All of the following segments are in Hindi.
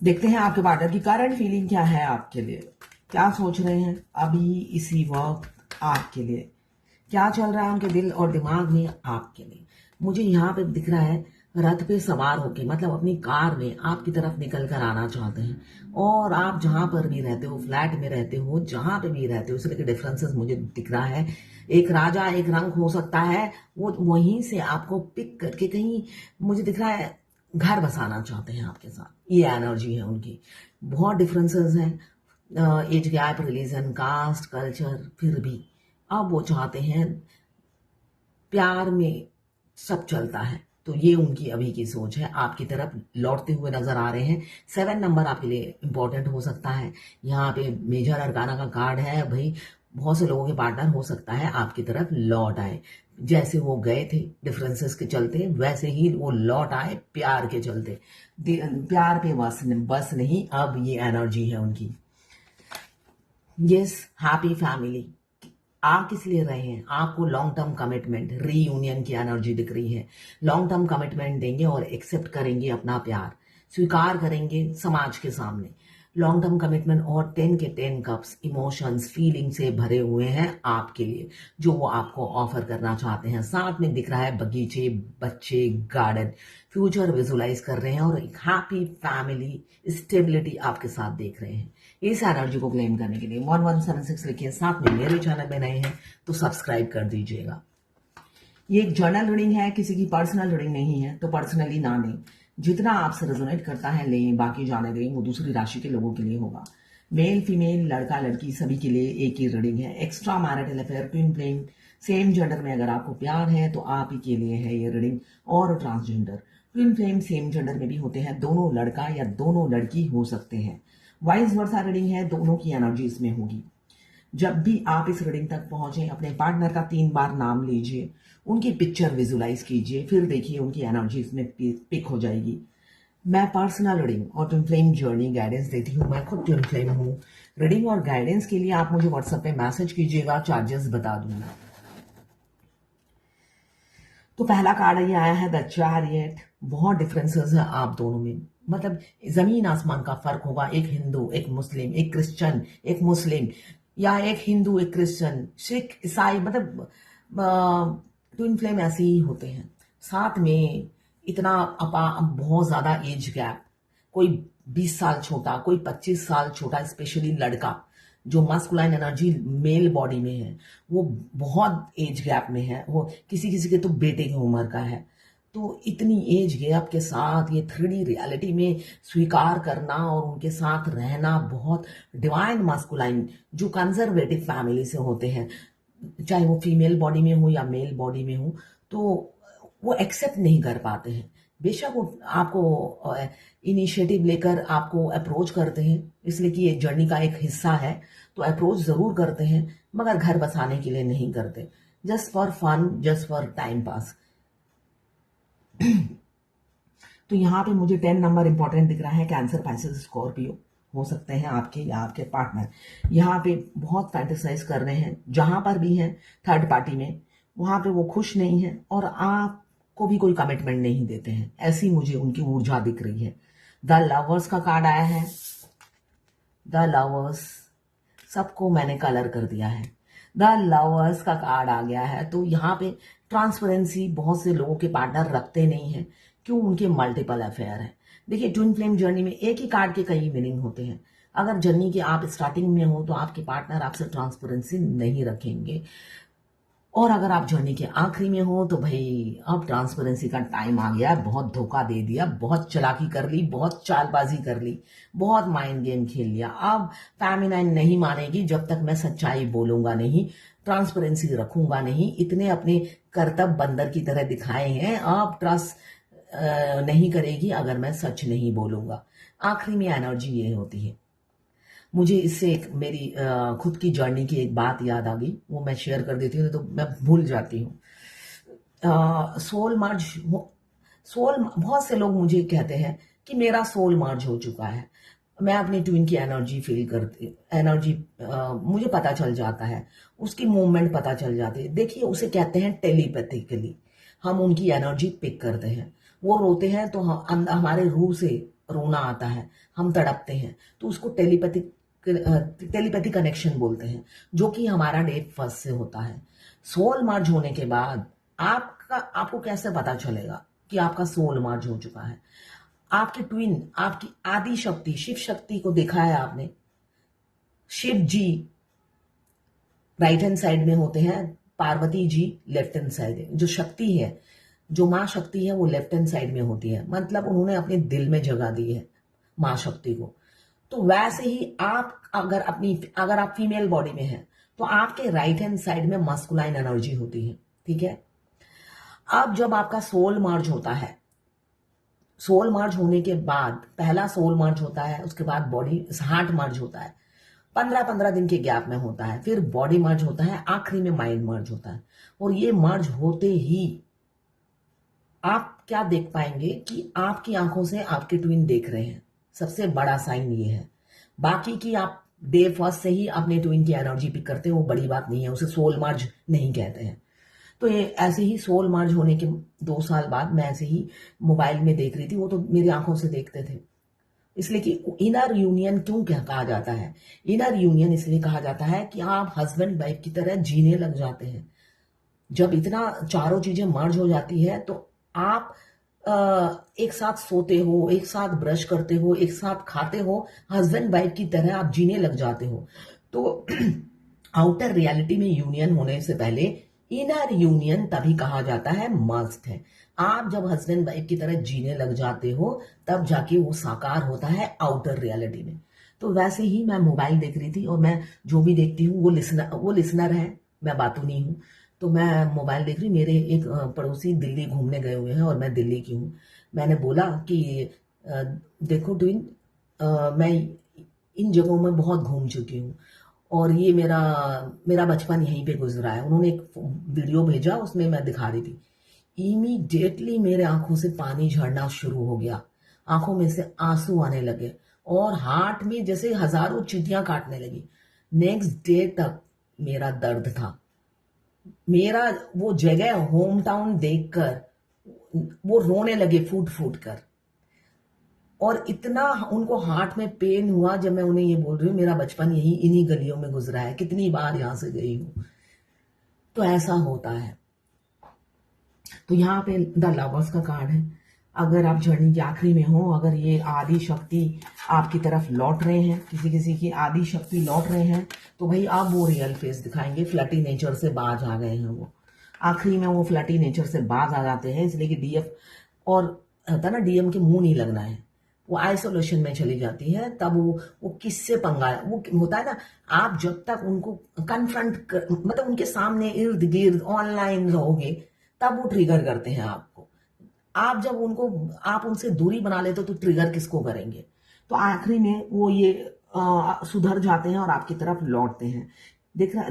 देखते हैं आपके पार्टनर की करंट फीलिंग क्या है आपके लिए, क्या सोच रहे हैं अभी इसी वक्त आपके लिए, क्या चल रहा है उनके दिल और दिमाग में आपके लिए। मुझे यहाँ पे दिख रहा है रथ पे सवार होके, मतलब अपनी कार में आपकी तरफ निकल कर आना चाहते हैं। और आप जहां पर भी रहते हो, फ्लैट में रहते हो, जहां पे भी रहते हो, इसलिए के डिफरेंसेस मुझे दिख रहा है। एक राजा एक रंग हो सकता है, वो वहीं से आपको पिक करके कहीं मुझे दिख रहा है घर बसाना चाहते हैं आपके साथ। ये एनर्जी है उनकी। बहुत डिफरेंसेस हैं, age gap, religion, caste, culture, फिर भी अब वो चाहते हैं प्यार में सब चलता है। तो ये उनकी अभी की सोच है, आपकी तरफ लौटते हुए नजर आ रहे हैं। 7 नंबर आपके लिए इंपॉर्टेंट हो सकता है। यहाँ पे मेजर अरकाना का कार्ड है भाई। बहुत से लोगों के पार्टनर हो सकता है आपकी तरफ लौट आए, जैसे वो गए थे डिफरेंसेस के चलते, वैसे ही वो लौट आए प्यार के चलते। प्यार पे बस नहीं, अब ये एनर्जी है उनकी। Yes, happy family. आ किस लिए रहे हैं, आपको लॉन्ग टर्म कमिटमेंट, रीयूनियन की एनर्जी दिख रही है। लॉन्ग टर्म कमिटमेंट देंगे और एक्सेप्ट करेंगे अपना प्यार, स्वीकार करेंगे समाज के सामने। लॉन्ग टर्म कमिटमेंट और 10 के 10 कप्स इमोशंस, फीलिंग से भरे हुए हैं आपके लिए, जो वो आपको ऑफर करना चाहते हैं। साथ में दिख रहा है बगीचे, बच्चे, गार्डन, फ्यूचर विजुलाइज कर रहे हैं और एक हैप्पी फैमिली स्टेबिलिटी आपके साथ देख रहे हैं। इस एनर्जी को क्लेम करने के लिए 1176 लिखिए, साथ में मेरे चैनल में नए हैं तो सब्सक्राइब कर दीजिएगा। ये एक जर्नल रीडिंग है, किसी की पर्सनल रीडिंग नहीं है, तो पर्सनली ना लें। जितना आपसे रेजोनेट करता है लें, बाकी जाने दें, वो दूसरी राशि के लोगों के लिए होगा। मेल फीमेल, लड़का लड़की, सभी के लिए एक ही रीडिंग है। Extra marital affair, twin flame, same gender में अगर आपको प्यार है तो आप ही के लिए है ये रीडिंग। और transgender, twin flame, same gender में भी होते हैं, दोनों लड़का या दोनों लड़की हो सकते हैं। वाइस वर्सा रीडिंग है, दोनों की एनर्जी इसमें होगी। जब भी आप इस रीडिंग तक पहुंचे, अपने पार्टनर का 3 बार नाम लीजिए, उनकी पिक्चर विजुलाइज कीजिए, फिर देखिए उनकी एनर्जी इसमें पिक हो जाएगी। मैं पर्सनल रीडिंग और ट्विन फ्लेम जर्नी गाइडेंस देती हूँ, मैं खुद ट्विन फ्लेम हूँ। रीडिंग और गाइडेंस के लिए आप मुझे व्हाट्सएप पे मैसेज कीजिएगा, चार्जेस बता दूंगा। तो पहला कार्ड ये आया है द चैरियट। बहुत डिफरेंसेस है आप दोनों में, मतलब जमीन आसमान का फर्क होगा। एक हिंदू, एक मुस्लिम, एक क्रिश्चियन, एक मुस्लिम, या एक हिंदू, एक क्रिश्चियन, सिख, ईसाई, मतलब ट्विन फ्लेम ऐसे ही होते हैं। साथ में इतना बहुत ज्यादा एज गैप, कोई 20 साल छोटा, कोई 25 साल छोटा, स्पेशली लड़का जो मास्कुलाइन एनर्जी मेल बॉडी में है, वो बहुत एज गैप में है। वो किसी किसी के तो बेटे की उम्र का है। तो इतनी एज गैप के साथ ये 3D रियलिटी में स्वीकार करना और उनके साथ रहना, बहुत डिवाइन मास्कुलाइन जो कंजर्वेटिव फैमिली से होते हैं, चाहे वो फीमेल बॉडी में हो या मेल बॉडी में हो, तो वो एक्सेप्ट नहीं कर पाते हैं। बेशक वो आपको इनिशिएटिव लेकर आपको अप्रोच करते हैं, इसलिए कि ये जर्नी का एक हिस्सा है, तो अप्रोच जरूर करते हैं, मगर घर बसाने के लिए नहीं करते। Just for fun, just for time pass. तो यहाँ पे मुझे 10 नंबर इंपॉर्टेंट दिख रहा है। कैंसर, पाइसेस, स्कॉर्पियो हो सकते हैं आपके या आपके पार्टनर। यहाँ पे बहुत फैंटेसाइज कर रहे हैं, जहां पर भी हैं थर्ड पार्टी में, वहां पे वो खुश नहीं है और आपको भी कोई कमिटमेंट नहीं देते हैं, ऐसी मुझे उनकी ऊर्जा दिख रही है। द लवर्स का कार्ड आया है। द लवर्स, सबको मैंने कलर कर दिया है। द लवर्स का कार्ड आ गया है। तो यहाँ पे ट्रांसपेरेंसी बहुत से लोगों के पार्टनर रखते नहीं है, क्यों? उनके मल्टीपल अफेयर है। देखिए, ट्विन फ्लेम जर्नी में एक ही कार्ड के कई मीनिंग होते हैं। अगर जर्नी के आप स्टार्टिंग में हो तो आपके पार्टनर आपसे ट्रांसपेरेंसी नहीं रखेंगे, और अगर आप जर्नी के आखिरी में हो तो भाई अब ट्रांसपेरेंसी का टाइम आ गया। बहुत धोखा दे दिया, बहुत चालाकी कर ली, बहुत चालबाजी कर ली, बहुत माइंड गेम खेल लिया। अब फेमिनाइन नहीं मानेगी जब तक मैं सच्चाई बोलूंगा नहीं, ट्रांसपेरेंसी रखूंगा नहीं। इतने अपने कर्तव्य बंदर की तरह दिखाए हैं, अब ट्रस्ट नहीं करेगी अगर मैं सच नहीं बोलूंगा। आखिरी में एनर्जी ये होती है। मुझे इससे एक मेरी खुद की जर्नी की एक बात याद आ गई, वो मैं शेयर कर देती हूँ, तो मैं भूल जाती हूँ। सोल मर्ज, सोल, बहुत से लोग मुझे कहते हैं कि मेरा सोल मर्ज हो चुका है। मैं अपनी ट्विन की एनर्जी फील करती, एनर्जी मुझे पता चल जाता है, उसकी मूवमेंट पता चल जाती है। देखिए, उसे कहते हैं टेलीपैथिकली हम उनकी एनर्जी पिक करते हैं। वो रोते हैं तो हमारे रूह से रोना आता है, हम तड़पते हैं, तो उसको टेलीपैथी कनेक्शन बोलते हैं, जो कि हमारा डेट फर्स्ट से होता है। सोल मर्ज होने के बाद आपको कैसे पता चलेगा कि आपका सोल मर्ज हो चुका है? आपकी ट्विन, आपकी आदि शक्ति, शिव शक्ति को देखा है आपने? शिव जी राइट हैंड साइड में होते हैं, Parvati ji left hand side. जो शक्ति है, जो माँ शक्ति है, वो लेफ्ट हैंड साइड में होती है, मतलब उन्होंने अपने दिल में जगह दी है माँ शक्ति को। तो वैसे ही आप अगर आप फीमेल बॉडी में हैं, तो आपके राइट हैंड साइड में मस्कुलाइन एनर्जी होती है, ठीक है। अब जब आपका सोल मर्ज होता है, सोल मर्ज होने के बाद पहला सोल मर्ज होता है, उसके बाद बॉडी हार्ट मर्ज होता है, 15-15 दिन के गैप में होता है, फिर बॉडी मर्ज होता है, आखिरी में माइंड मर्ज होता है। और ये मर्ज होते ही आप क्या देख पाएंगे कि आपकी आंखों से आपके ट्विन देख रहे हैं, सबसे बड़ा साइन ये है। बाकी की आप डे फर्स्ट से ही अपने ट्विन की एनर्जी पिक करते हैं, वो बड़ी बात नहीं है, उसे सोल मर्ज नहीं कहते हैं। तो ये ऐसे ही सोल मर्ज होने के 2 साल बाद मैं ऐसे ही मोबाइल में देख रही थी, वो तो मेरी आंखों से देखते थे। इसलिए कि इनर यूनियन क्यों कहा जाता है? इनर यूनियन इसलिए कहा जाता है कि आप हस्बैंड वाइफ की तरह जीने लग जाते हैं। जब इतना चारों चीजें मर्ज हो जाती है, तो आप एक साथ सोते हो, एक साथ ब्रश करते हो, एक साथ खाते हो, हस्बैंड वाइफ की तरह आप जीने लग जाते हो। तो आउटर रियलिटी में यूनियन होने से पहले इनर यूनियन तभी कहा जाता है, मस्ट है। आप जब हस्बैंड वाइफ की तरह जीने लग जाते हो, तब जाके वो साकार होता है आउटर रियलिटी में। तो वैसे ही मैं मोबाइल देख रही थी, और मैं जो भी देखती हूँ वो लिसनर है, मैं बातूनी हूँ। तो मैं मोबाइल देख रही, मेरे एक पड़ोसी दिल्ली घूमने गए हुए हैं और मैं दिल्ली की हूँ। मैंने बोला कि देखो ट्विन, मैं इन जगहों में बहुत घूम चुकी हूँ, और ये मेरा बचपन यहीं पे गुजरा है। उन्होंने एक वीडियो भेजा, उसमें मैं दिखा रही थी। इमीडिएटली मेरे आंखों से पानी झड़ना शुरू हो गया, आंखों में से आंसू आने लगे, और हार्ट में जैसे हजारों चींटियां काटने लगी। नेक्स्ट डे तक मेरा दर्द था। मेरा वो जगह होम टाउन देखकर वो रोने लगे फूट फूट कर, और इतना उनको हार्ट में पेन हुआ जब मैं उन्हें ये बोल रही हूँ मेरा बचपन यही इन्हीं गलियों में गुजरा है, कितनी बार यहां से गई हूँ। तो ऐसा होता है। तो यहाँ पे द लवर्स का कार्ड है। अगर आप जर्नी के आखिरी में हो, अगर ये आदि शक्ति आपकी तरफ लौट रहे हैं, किसी किसी की आदि शक्ति लौट रहे हैं, तो भाई आप वो रियल फेस दिखाएंगे। फ्लटी नेचर से बाज आ गए हैं वो, आखिरी में वो फ्लटी नेचर से बाज आ जाते हैं, इसलिए कि डीएफ और होता है ना, डीएम के मुंह नहीं लगना है, वो आइसोलेशन में चली जाती है। तब वो किससे पंगा, वो होता है ना, आप जब तक उनको कन्फ्रंट मतलब उनके सामने इर्द गिर्द ऑनलाइन रहोगे, तब वो ट्रिगर करते हैं आपको। आप उनसे दूरी बना लेते हो, तो ट्रिगर किसको करेंगे? तो आखिरी में वो ये सुधर जाते हैं और आपकी तरफ लौटते हैं।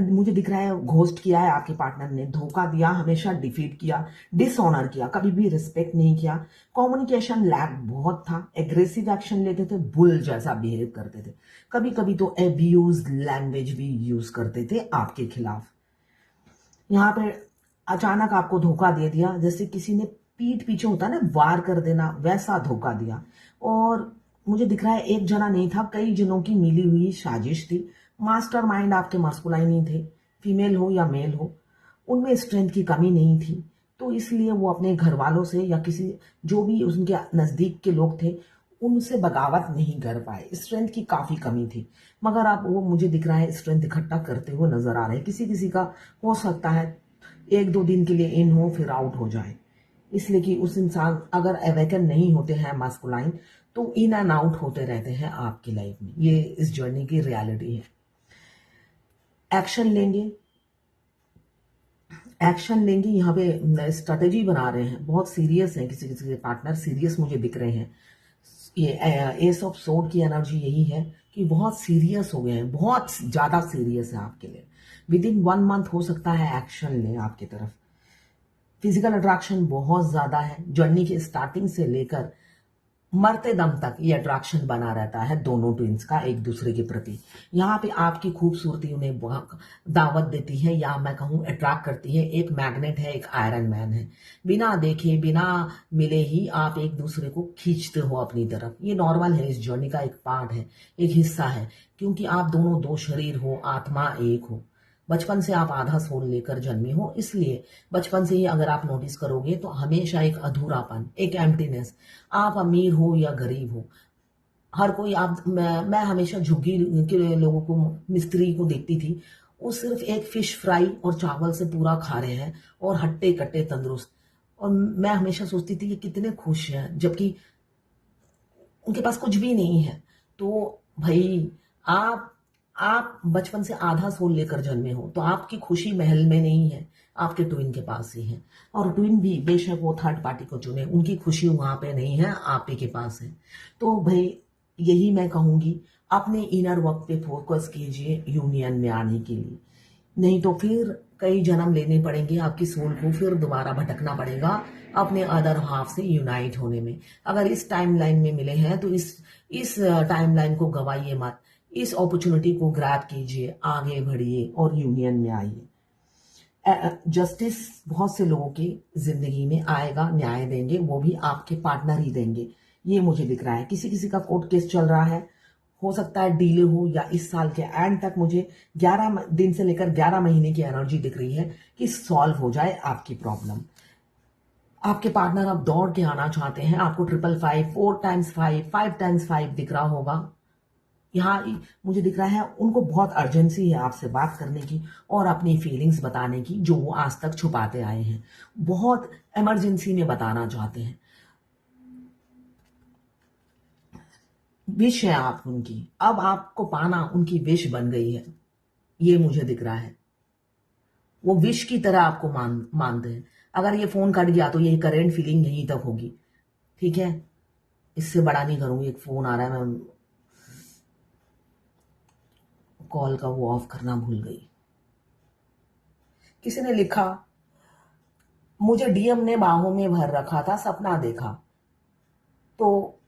मुझे दिख रहा है घोस्ट किया है आपके पार्टनर ने, धोखा दिया, हमेशा डिफीट किया, डिसऑनर किया, कभी भी रिस्पेक्ट नहीं किया। कम्युनिकेशन लैक बहुत था, एग्रेसिव एक्शन लेते थे, बुल जैसा बिहेव करते थे, कभी कभी तो एब्यूज लैंग्वेज भी यूज करते थे आपके खिलाफ। यहाँ पे अचानक आपको धोखा दे दिया, जैसे किसी ने पीठ पीछे होता है ना वार कर देना, वैसा धोखा दिया। और मुझे दिख रहा है एक जना नहीं था, कई जनों की मिली हुई साजिश थी। मास्टरमाइंड आपके मास्कुलाइन ही थे, फीमेल हो या मेल हो, उनमें स्ट्रेंथ की कमी नहीं थी। तो इसलिए वो अपने घर वालों से या किसी जो भी उनके नजदीक के लोग थे, उनसे बगावत नहीं कर पाए। स्ट्रेंथ की काफी कमी थी, मगर अब वो मुझे दिख रहा है स्ट्रेंथ इकट्ठा करते हुए नजर आ रहे हैं। किसी किसी का हो सकता है 1-2 दिन के लिए इन हो, फिर आउट हो जाए, इसलिए कि उस इंसान अगर अवेकन नहीं होते हैं मास्कुलाइन, तो इन एंड आउट होते रहते हैं आपकी लाइफ में। ये इस जर्नी की रियलिटी है। एक्शन लेंगे, यहाँ पे स्ट्रेटेजी बना रहे हैं, बहुत सीरियस हैं। किसी किसी के पार्टनर सीरियस मुझे दिख रहे हैं। ये एस ऑफ सोर्ड की एनर्जी यही है कि बहुत सीरियस हो गए हैं, बहुत ज्यादा सीरियस है आपके लिए। विद इन 1 मंथ हो सकता है एक्शन लें आपकी तरफ। फिजिकल अट्रैक्शन बहुत ज्यादा है, जर्नी के स्टार्टिंग से लेकर मरते दम तक ये अट्रैक्शन बना रहता है दोनों ट्विंस का एक दूसरे के प्रति। यहाँ पे आपकी खूबसूरती उन्हें दावत देती है, या मैं कहूँ अट्रैक्ट करती है। एक मैग्नेट है, एक आयरन मैन है। बिना देखे बिना मिले ही आप एक दूसरे को खींचते हो अपनी तरफ। ये नॉर्मल है, इस जर्नी का एक पार्ट है, एक हिस्सा है, क्योंकि आप दोनों दो शरीर हो, आत्मा एक हो। बचपन से आप आधा सोल लेकर जन्मे हो, इसलिए बचपन से ही अगर आप नोटिस करोगे तो हमेशा एक अधूरापन, एक एम्प्टीनेस। आप अमीर हो या गरीब हो, हर कोई मैं हमेशा झुग्गी के लोगों को, मिस्त्री को देखती थी। वो सिर्फ एक फिश फ्राई और चावल से पूरा खा रहे हैं और हट्टे कट्टे तंदुरुस्त। और मैं हमेशा सोचती थी कि कितने खुश हैं, जबकि उनके पास कुछ भी नहीं है। तो भाई, आप बचपन से आधा सोल लेकर जन्मे हो, तो आपकी खुशी महल में नहीं है, आपके ट्विन के पास ही है। और ट्विन भी बेशक वो थर्ड पार्टी को चुने, उनकी खुशी वहां पे नहीं है, आप ही के पास है। तो भाई, यही मैं कहूंगी, अपने इनर वर्क पे फोकस कीजिए यूनियन में आने के लिए। नहीं तो फिर कई जन्म लेने पड़ेंगे, आपकी सोल को फिर दोबारा भटकना पड़ेगा अपने अदर हाफ से यूनाइट होने में। अगर इस टाइमलाइन में मिले हैं तो इस टाइमलाइन को गवाइए मत, इस अपॉर्चुनिटी को ग्रैब कीजिए, आगे बढ़िए और यूनियन में आइए। जस्टिस बहुत से लोगों की जिंदगी में आएगा, न्याय देंगे, वो भी आपके पार्टनर ही देंगे, ये मुझे दिख रहा है। किसी किसी का कोर्ट केस चल रहा है, हो सकता है डीले हो, या इस साल के एंड तक मुझे 11 दिन से लेकर 11 महीने की एनर्जी दिख रही है कि सॉल्व हो जाए आपकी प्रॉब्लम। आपके पार्टनर अब दौड़ के आना चाहते हैं, आपको 555, 4x5, 5x5 दिख रहा होगा। यहाँ मुझे दिख रहा है उनको बहुत अर्जेंसी है आपसे बात करने की और अपनी फीलिंग्स बताने की, जो वो आज तक छुपाते आए हैं। बहुत इमरजेंसी में बताना चाहते हैं। विश है आप उनकी, अब आपको पाना उनकी विश बन गई है, ये मुझे दिख रहा है। वो विश की तरह आपको मानते हैं। अगर ये फोन कट गया तो ये करेंट फीलिंग यहीं तक होगी, ठीक है? इससे बड़ा नहीं करूंगी। एक फोन आ रहा है, मैं कॉल का वो ऑफ करना भूल गई। किसी ने लिखा, मुझे डीएम ने बाहों में भर रखा था, सपना देखा, तो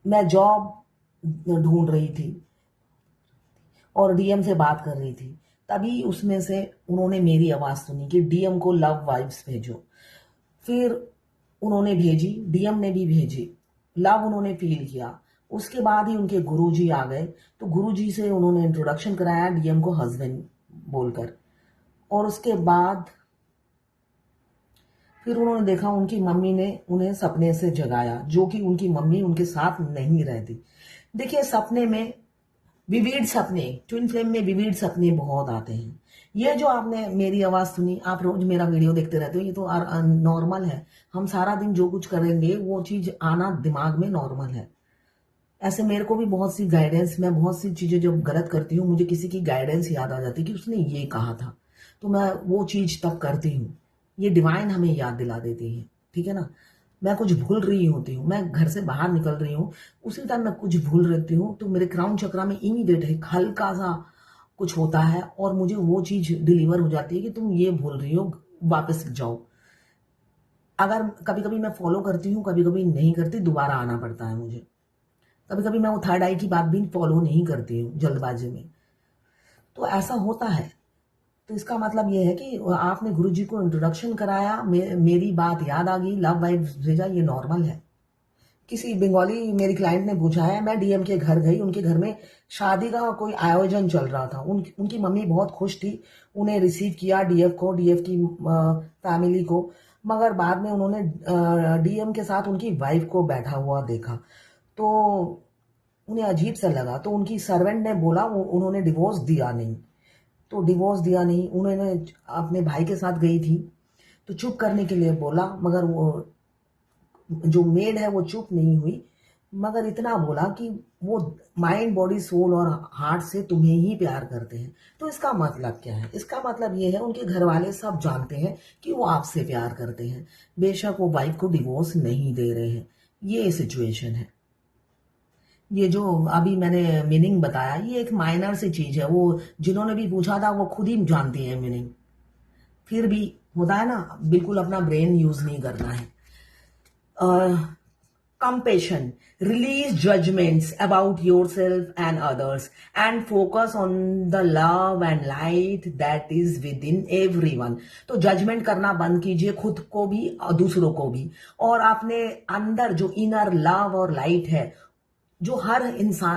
मैं जॉब ढूंढ रही थी और डीएम से बात कर रही थी। तभी उसमें से उन्होंने मेरी आवाज सुनी कि डीएम को लव वाइब्स भेजो। फिर उन्होंने भेजी, डीएम ने भी भेजी, लव उन्होंने फील किया। उसके बाद ही उनके गुरुजी आ गए, तो गुरुजी से उन्होंने इंट्रोडक्शन कराया डीएम को हस्बैंड बोलकर। और उसके बाद फिर उन्होंने देखा उनकी मम्मी ने उन्हें सपने से जगाया, जो कि उनकी मम्मी उनके साथ नहीं रहती। देखिए, सपने में विविड सपने, ट्विन फ्लेम में विविड सपने बहुत आते हैं। ये जो आपने मेरी आवाज सुनी, आप रोज मेरा वीडियो देखते रहते हो, ये तो नॉर्मल है। हम सारा दिन जो कुछ करेंगे वो चीज आना दिमाग में नॉर्मल है। ऐसे मेरे को भी बहुत सी गाइडेंस, मैं बहुत सी चीजें जब गलत करती हूँ, मुझे किसी की गाइडेंस याद आ जाती है कि उसने ये कहा था, तो मैं वो चीज तब करती हूँ। ये डिवाइन हमें याद दिला देती है, ठीक है ना? मैं कुछ भूल रही होती हूँ, मैं घर से बाहर निकल रही हूँ, उसी टाइम मैं कुछ भूल रहती हूँ, तो मेरे क्राउन चक्रा में इमीडिएट है हल्का सा कुछ होता है और मुझे वो चीज डिलीवर हो जाती है कि तुम ये भूल रही हो, वापस जाओ। अगर कभी कभी मैं फॉलो करती हूँ, कभी कभी नहीं करती, दोबारा आना पड़ता है मुझे। कभी कभी मैं वो थर्ड आई की बात भी फॉलो नहीं करती हूँ जल्दबाजी में, तो ऐसा होता है। तो इसका मतलब ये है कि आपने गुरुजी को इंट्रोडक्शन कराया, मेरी बात याद आ गई, लव वाइब्स भेजा, ये नॉर्मल है। किसी बंगाली मेरी क्लाइंट ने पूछा है, मैं डीएम के घर गई, उनके घर में शादी का कोई आयोजन चल रहा था, उनकी मम्मी बहुत खुश थी, उन्हें रिसीव किया, डीएफ की फैमिली को। मगर बाद में उन्होंने डीएम के साथ उनकी वाइफ को बैठा हुआ देखा, तो उन्हें अजीब सा लगा। तो उनकी सर्वेंट ने बोला, उन्होंने डिवोर्स दिया नहीं, तो डिवोर्स दिया नहीं, उन्होंने अपने भाई के साथ गई थी, तो चुप करने के लिए बोला, मगर वो जो मेड है वो चुप नहीं हुई, मगर इतना बोला कि वो माइंड, बॉडी, सोल और हार्ट से तुम्हें ही प्यार करते हैं। तो इसका मतलब क्या है? इसका मतलब ये है, उनके घर वाले सब जानते हैं कि वो आपसे प्यार करते हैं, बेशक वो वाइफ को डिवोर्स नहीं दे रहे हैं। ये सिचुएशन है। ये जो अभी मैंने मीनिंग बताया, ये एक माइनर सी चीज है, वो जिन्होंने भी पूछा था वो खुद ही जानती है मीनिंग। फिर भी होता है ना, बिल्कुल अपना ब्रेन यूज नहीं करना है। compassion, release judgments about yourself and others, and focus on the love and light that is within everyone. तो जजमेंट करना बंद कीजिए, खुद को भी और दूसरों को भी, और आपने अंदर जो इनर लव और लाइट है जो हर इंसान